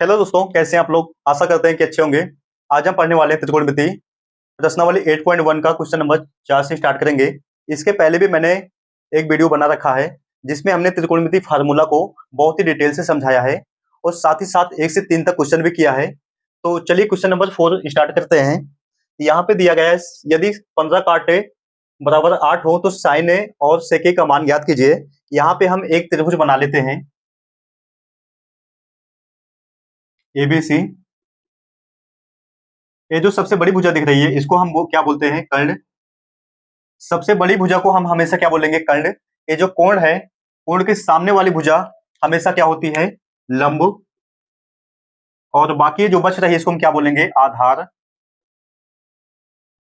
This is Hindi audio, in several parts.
हेलो दोस्तों, कैसे हैं आप लोग। आशा करते हैं कि अच्छे होंगे। आज हम पढ़ने वाले हैं त्रिकोणमिति प्रश्नावली 8.1 का क्वेश्चन नंबर 4 से स्टार्ट करेंगे। इसके पहले भी मैंने एक वीडियो बना रखा है जिसमें हमने त्रिकोणमिति फार्मूला को बहुत ही डिटेल से समझाया है और साथ ही साथ 1 से 3 तक क्वेश्चन भी किया है। तो चलिए क्वेश्चन नंबर 4 स्टार्ट करते हैं। यहाँ पे दिया गया है, यदि 15 काटे बराबर 8 हो तो साइन ए और सेक ए का मान ज्ञात कीजिए। यहाँ पे हम एक त्रिभुज बना लेते हैं एबीसी। ये जो सबसे बड़ी भुजा दिख रही है इसको हम वो क्या बोलते हैं, कर्ण। सबसे बड़ी भुजा को हम हमेशा क्या बोलेंगे, कर्ण। ये जो कोण है, कोण के सामने वाली भुजा हमेशा क्या होती है, लंब। और बाकी जो बच रही है इसको हम क्या बोलेंगे, आधार।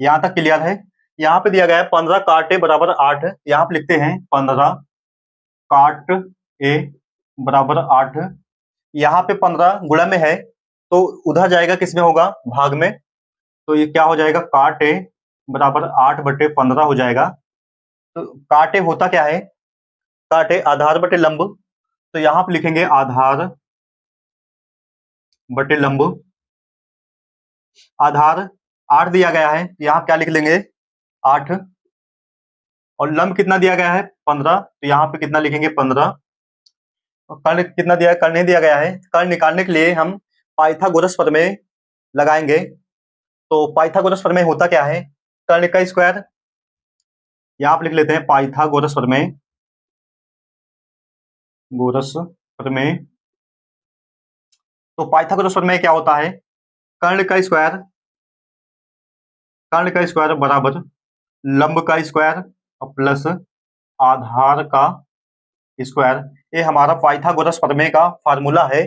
यहां तक क्लियर है। यहाँ पे दिया गया है 15 काट ए बराबर 8। यहाँ पे लिखते हैं 15 काट ए बराबर 8। यहाँ पे 15 गुणा में है तो उधर जाएगा, किस में होगा, भाग में। तो ये क्या हो जाएगा, काट ए बराबर 8/15 हो जाएगा। तो काट ए होता क्या है, काट ए आधार बटे लंब। तो यहां पे लिखेंगे आधार बटे लंब। आधार 8 दिया गया है, यहां क्या लिख लेंगे, 8। और लंब कितना दिया गया है, 15। तो यहाँ पे कितना लिखेंगे, 15। और कर्ण कितना दिया है, कर्ण नहीं दिया गया है। कर्ण निकालने के लिए हम पाइथागोरस प्रमेय लगाएंगे। तो पाइथागोरस प्रमेय होता क्या है, कर्ण का स्क्वायर। यहां पे लिख लेते हैं पाइथागोरस प्रमेय, गोरस प्रमेय। तो पाइथागोरस प्रमेय क्या होता है, कर्ण का स्क्वायर, कर्ण का स्क्वायर बराबर लंब का स्क्वायर और प्लस आधार का स्क्वायर। ये हमारा पाइथागोरस प्रमेय का फार्मूला है।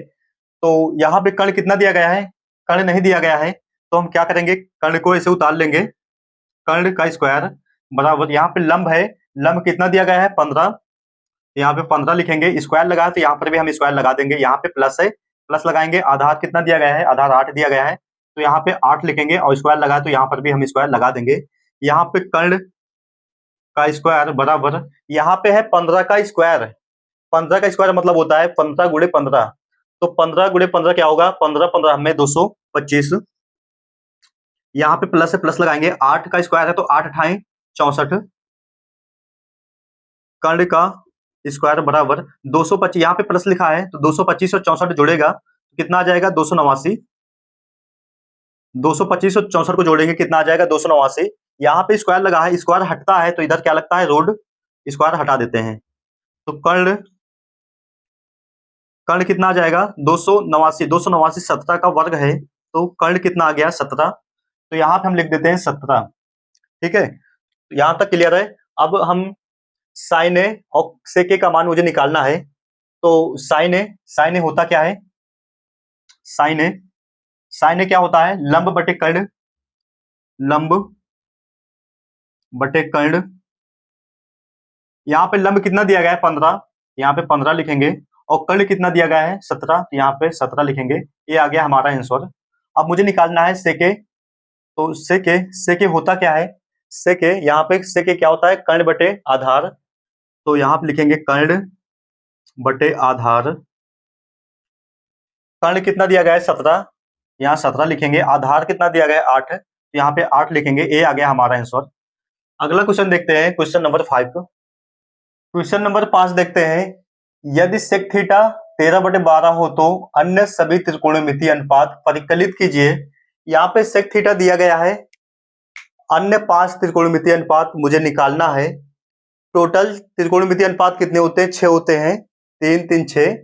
तो यहाँ पे कर्ण कितना दिया गया है, कर्ण नहीं दिया गया है। तो हम क्या करेंगे, कर्ण को ऐसे उतार लेंगे। कर्ण का स्क्वायर बराबर, यहाँ पे लंब है, लंब कितना दिया गया है, 15। यहाँ पे 15 लिखेंगे, स्क्वायर लगा तो यहाँ पर भी हम स्क्वायर लगा देंगे। यहाँ पे प्लस है, प्लस लगाएंगे। आधार कितना दिया गया है, आधार 8 दिया गया है। तो यहाँ पे 8 लिखेंगे और स्क्वायर लगा तो यहाँ पर भी हम स्क्वायर लगा देंगे। यहाँ पे कर्ण का स्क्वायर बराबर, यहाँ पे है 15 का स्क्वायर। 15 का स्क्वायर मतलब होता है 15 गुणे 15। तो 15 गुणे 15 क्या होगा, 15 15 में 225। यहाँ पे प्लस है, प्लस लगाएंगे। 8 का स्क्वायर है तो 8 अठाई 64। कर्ण का स्क्वायर बराबर 225, यहाँ पे प्लस लिखा है तो 225 और 64 जुड़ेगा तो कितना आ जाएगा, 289। 225 और 64 को जोड़ेंगे कितना आ जाएगा, 289। यहाँ पे स्क्वायर लगा है, स्क्वायर हटता है तो इधर क्या लगता है, रोड। स्क्वायर हटा देते हैं तो कर्ण, कर्ण कितना आ जाएगा, 289। 289 17 का वर्ग है तो कर्ण कितना आ गया, 17। तो यहाँ पे हम लिख देते हैं 17। ठीक है, यहां तक क्लियर है। अब हम साइन ए और सेक ए का मान मुझे निकालना है। तो साइन ए, साइन ए होता क्या है, साइन ए, साइन ए क्या होता है, लंब बटे कर्ण, लंब बटे कर्ण। यहाँ पे लंब कितना दिया गया है, 15। यहाँ पे 15 लिखेंगे और कर्ण कितना दिया गया है, 17। यहाँ पे 17 लिखेंगे। ये आ गया हमारा आंसर। अब मुझे निकालना है सेके। तो सेके, सेके होता क्या है, सेके, यहाँ पे सेके क्या होता है, कर्ण बटे आधार। तो यहाँ पे लिखेंगे कर्ण बटे आधार। कर्ण कितना दिया गया है, 17। यहाँ 17 लिखेंगे। आधार कितना दिया गया है, 8। यहाँ पे 8 लिखेंगे। ये आ गया हमारा आंसर। अगला क्वेश्चन देखते हैं, क्वेश्चन नंबर 5। क्वेश्चन नंबर 5 देखते हैं। यदि सेक थीटा 13/12 हो तो अन्य सभी त्रिकोणमितीय अनुपात परिकलित कीजिए। यहाँ पे सेक थीटा दिया गया है, अन्य 5 त्रिकोणमितीय अनुपात मुझे निकालना है। टोटल त्रिकोणमितीय अनुपात कितने होते हैं, 6 होते हैं, 3 3 6।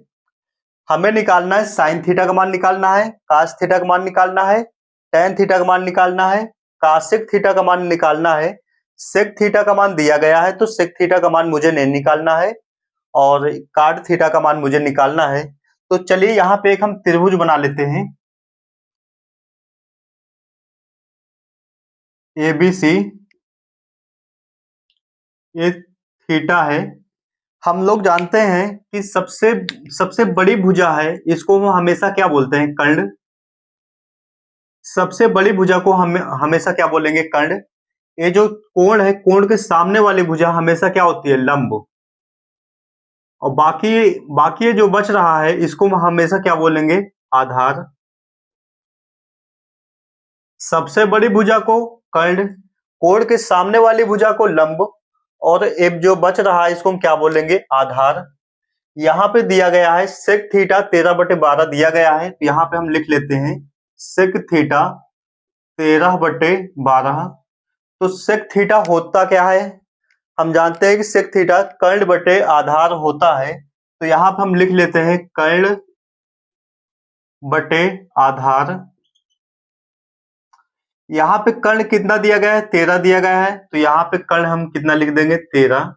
हमें निकालना है साइन थीटा का मान निकालना है, कास थीटा का मान निकालना है, टेन थीटा का मान निकालना है, कासेक थीटा का मान निकालना है। सेक थीटा का मान दिया गया है तो सेक थीटा का मान मुझे नहीं निकालना है और कार्ड थीटा का मान मुझे निकालना है। तो चलिए यहाँ पे एक हम त्रिभुज बना लेते हैं एबीसी। ये थीटा है। हम लोग जानते हैं कि सबसे सबसे बड़ी भुजा है, इसको हम हमेशा क्या बोलते हैं, कर्ण। सबसे बड़ी भुजा को हम हमेशा क्या बोलेंगे, कर्ण। ये जो कोण है, कोण के सामने वाली भुजा हमेशा क्या होती है, लंब। और बाकी बाकी ये जो बच रहा है इसको हम हमेशा क्या बोलेंगे, आधार, सबसे बड़ी भुजा को कर्ण, कोण के सामने वाली भुजा को लंब, और एक जो बच रहा है इसको हम क्या बोलेंगे, आधार। यहाँ पे दिया गया है सेक थीटा 13/12 दिया गया है, तो यहाँ पे हम लिख लेते हैं सेक थीटा 13/12। तो सेक थीटा होता क्या है, हम जानते हैं कि सेक थीटा कर्ण बटे आधार होता है, तो यहाँ पे हम लिख लेते हैं कर्ण बटे आधार। यहाँ पे कर्ण कितना दिया गया है, 13 दिया गया है, तो यहाँ पे कर्ण हम कितना लिख देंगे, 13,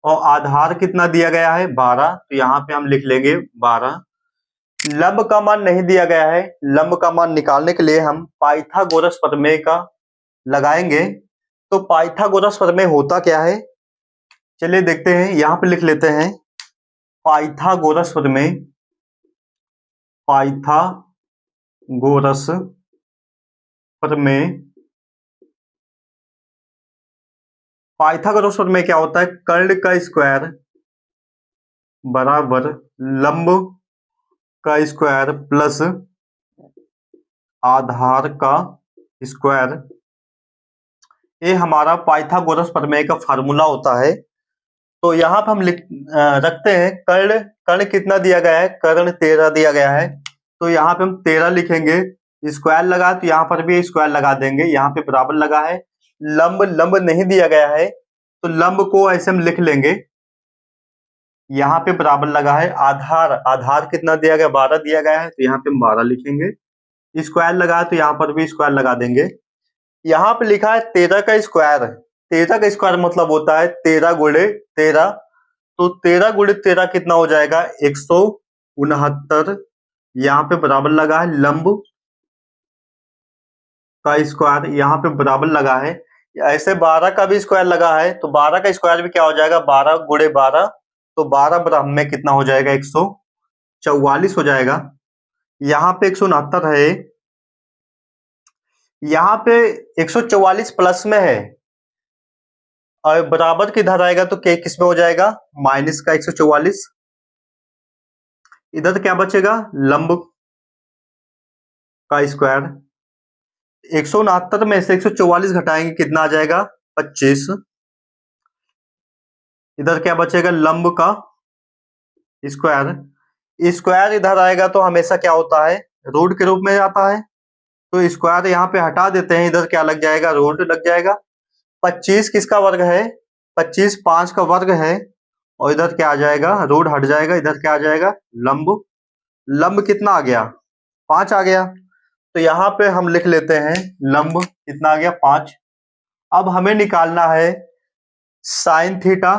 और आधार कितना दिया गया है, 12, तो यहाँ पे हम लिख लेंगे 12। लंब का मान नहीं दिया गया है, लंब का मान निकालने के लिए हम पाइथागोरस प्रमेय का लगाएंगे। तो पाइथागोरस प्रमेय होता क्या है, चलिए देखते हैं, यहाँ पे लिख लेते हैं पाइथागोरस प्रमेय। पाइथागोरस प्रमेय, पाइथागोरस प्रमेय क्या होता है, कर्ण का स्क्वायर बराबर लंब का स्क्वायर प्लस आधार का स्क्वायर, ये हमारा पाइथागोरस प्रमेय का फार्मूला होता है। तो यहाँ पे हम रखते हैं कर्ण, कर्ण कितना दिया गया है, कर्ण 13 दिया गया है, तो यहाँ पे हम 13 लिखेंगे। स्क्वायर लगा तो यहाँ पर भी स्क्वायर लगा देंगे, यहाँ पे बराबर लगा है। लंब, लंब नहीं दिया गया है, तो लंब को ऐसे हम लिख लेंगे, यहाँ पे बराबर लगा है। आधार, आधार कितना दिया गया, 12 दिया गया है, तो यहाँ पे हम 12 लिखेंगे। स्क्वायर लगा तो यहाँ पर भी स्क्वायर लगा देंगे। यहाँ पे लिखा है 13 का स्क्वायर, 13 का स्क्वायर मतलब होता है 13 गुणे 13, तो 13 गुणे 13 कितना हो जाएगा, 169। यहाँ पे बराबर लगा है लंब का स्क्वायर, यहाँ पे बराबर लगा है। ऐसे 12 का भी स्क्वायर लगा है, तो 12 का स्क्वायर भी क्या हो जाएगा, 12 गुणे 12, तो 12 बराबर में कितना हो जाएगा, 144 हो जाएगा। यहाँ पे 169 है, यहाँ पे 144 प्लस में है, और बराबर किधर आएगा तो के किस में हो जाएगा, माइनस का 144। इधर क्या बचेगा, लंब का स्क्वायर। 169 में से 144 घटाएंगे कितना आ जाएगा, 25। इधर क्या बचेगा, लंब का स्क्वायर। स्क्वायर इधर आएगा तो हमेशा क्या होता है, रूट के रूप में आता है, तो स्क्वायर यहाँ पे हटा देते हैं, इधर क्या लग जाएगा, रूट लग जाएगा। 25 किसका वर्ग है, 25 5 का वर्ग है, और इधर क्या आ जाएगा, रूट हट जाएगा, इधर क्या आ जाएगा, लंब। लंब कितना आ गया, 5 आ गया, तो यहाँ पे हम लिख लेते हैं लंब कितना आ गया, 5। अब हमें निकालना है साइन थीटा,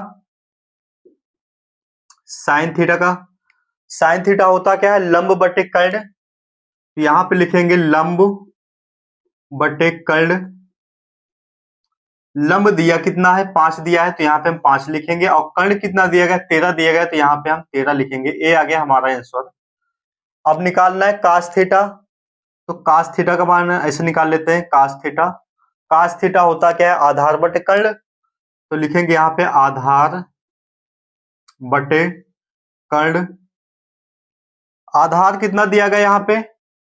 साइन थीटा का, साइन थीटा होता क्या है, लंब बटे कर्ण, तो यहाँ पे लिखेंगे लंब बटे कर्ण। लंब दिया कितना है, 5 दिया है, तो यहाँ पे हम 5 लिखेंगे, और कर्ण कितना दिया गया, 13 दिया गया, तो यहाँ पे हम 13 लिखेंगे। ये आ गया हमारा आंसर। अब निकालना है कास थीटा, तो कास थीटा का मान ऐसे निकाल लेते हैं, कास थीटा। कास थीटा होता क्या है, आधार बटे कर्ण, तो लिखेंगे यहाँ पे आधार बटे कर्ण। आधार कितना दिया गया, यहाँ पे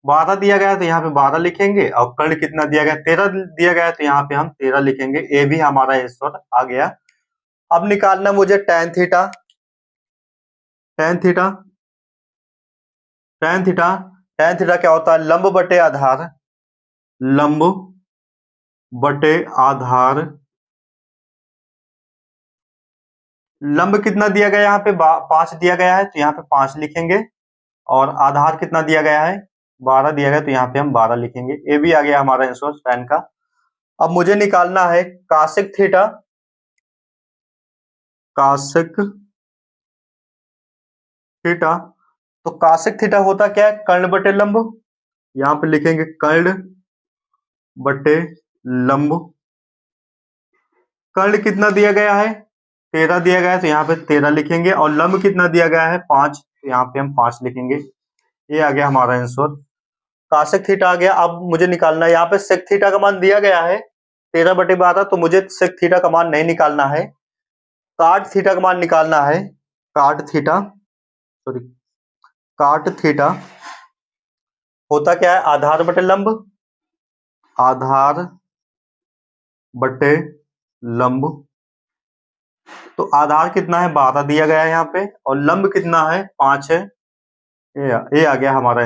12 दिया गया, तो यहाँ पे 12 लिखेंगे, और कर्ण कितना दिया गया, 13 दिया गया, तो यहाँ पे हम 13 लिखेंगे। ये भी हमारा आंसर आ गया। अब निकालना मुझे tan theta, tan theta, tan theta, tan theta क्या होता है, लंब बटे आधार, लंब बटे आधार। लंब कितना दिया गया, यहाँ पे 5 दिया गया है, तो यहाँ पे 5 लिखेंगे, और आधार कितना दिया गया है, 12 दिया गया, तो यहाँ पे हम 12 लिखेंगे। ये भी आ गया हमारा आंसर tan का। अब मुझे निकालना है कासेक थीटा, कासेक थीटा, तो कासेक थीटा होता क्या है, कर्ण बटे लंब, यहाँ पे लिखेंगे कर्ण बटे लंब। कर्ण कितना दिया गया है, 13 दिया गया है, तो यहाँ पे 13 लिखेंगे, और लंब कितना दिया गया है, 5, तो यहाँ पे हम 5 लिखेंगे। ये आ गया हमारा आंसर, कासेक थीटा आ गया। अब मुझे निकालना है, यहाँ पे सेक थीटा का मान दिया गया है 13/12, तो मुझे सेक थीटा का मान नहीं निकालना है, काट थीटा का मान निकालना है, काट थीटा, सॉरी, काट थीटा। होता क्या है, आधार बटे लंब, आधार बटे लंब। तो आधार कितना है, 12 दिया गया है यहाँ पे, और लंब कितना है, 5 है। ये आ गया हमारा